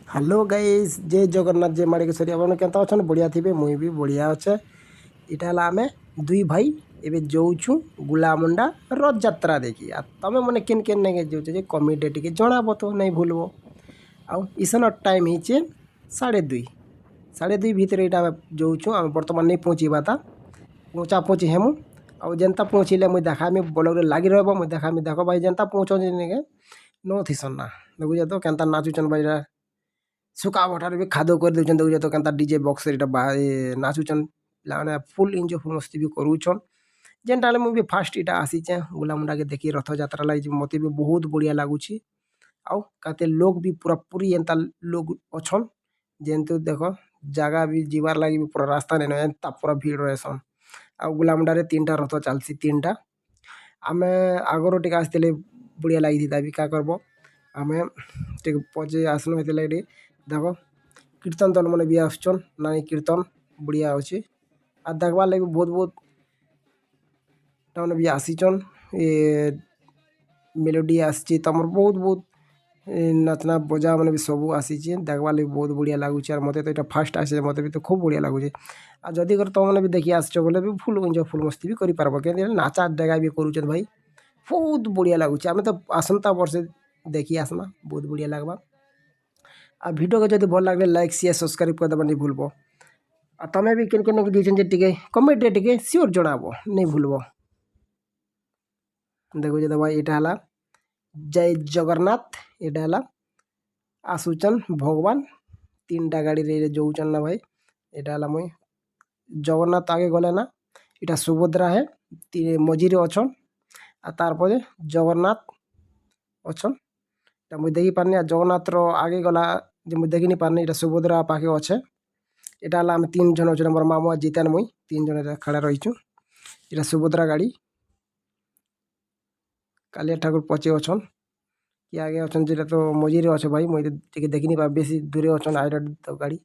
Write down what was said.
Hello guys, जय जगन्नाथ, जय माणिकेश्वरी। आपन केनता अछन? बढ़िया थिबे। मुई भी बढ़िया अच्छे। इटा हला आमे दुई भाई एबे जोउछु गुलामुंडा रथ यात्रा देखी। आ तमे मने केन केन नेगे जोचे जे कमेंट टिके जणाबो तो नहीं भूलबो। आउ इसन टाइम हिचे 2:30 2:30 भीतर इटा आमे जोउछु। आमे वर्तमान नहीं पहुंचीबा ता पहुंचा पहुंची हेमु। आउ जनता पहुंचीले मुई देखामी ब्लॉग रे लागी रहबो। मुई देखामी देखो भाई जनता पहुंचो नेगे नो थिसन ना देखु तो केनता नाचुचन भाई सुका बटार भी खादो कर देउछन। देखु तो केनता डीजे बॉक्स रे नाचुचन पिलाने फुल एंजॉय फुल मस्ती भी करूछन। जेन टाले मु भी फास्ट इटा आसीचे गुलामुंडा के देखी रथ यात्रा लाई मते भी बहुत बढ़िया लागुची। आउ काते लोग भी पूरा पूरी एंता लोग अछन जेंतु देखो जगह भी जीवार लागी भी पूरा रास्ता ने एंता पूरा भीड़ रहसन। आउ गुलामुंडा रे तीनटा रथ चालसी तीनटा आमे आगरो टिके आस्तेले बढ़िया लागी थी भी का करबो आमे टिके पजे आसनो हेते लागी देखो कीर्तन दल मैंने भी आसुचन नानी कीर्तन बढ़िया अच्छे। आ देखवार लगे बहुत बहुत भी आसीचन। ये मेलोडी आसी तमर बहुत बहुत नचना बजा मैंने भी सब आसीचे देखवार लगे बहुत बढ़िया लगुच। और मत तो यहाँ फास्ट आसे मत भी तो खूब बढ़िया लगुचे। आ जदि कर तुम मैंने भी देखी आसो बोले भी फुल एंजॉय फुल मस्ती भी करें क्या नाचा डेगा भी करूचन भाई बहुत बढ़िया लगुच। आम तो आसंता वर्ष देखी आसमा बहुत बढ़िया लगवा। आ वीडियो को जब भल लगे लाइक शेयर सब्सक्राइब कर देवा नहीं भूलबो। आ तमें भी केन केन जे टिके कमेंट रे टिके सियोर जणाबो नहीं भूलबो। देखो जे भाई इटा हला जय जगन्नाथ इटा हला आसुचन भगवान तीनटा गाड़ी रे जोउचन ना भाई। इटा हला मुई जगन्नाथ आगे गले ना इटा सुभद्रा है मझी रे अछन। आ तार परे जगन्नाथ अछन मुई देखी पारनी। आ जगन्नाथ रो आगे गला जे मुई देखी नहीं पारनी इटा सुभद्रा पाखे अच्छे। इटा हला आम तीन जन अच्छे मोर मामू जितेन मुई तीन जन खड़ा रहीचु। इटा सुभद्रा गाड़ी कालिया ठाकुर पचे अछन कि आगे अछन जेटा तो मझी रे अच्छे भाई मुई देखी नहीं पा बेसी दूरे अछन आइरा तो गाड़ी।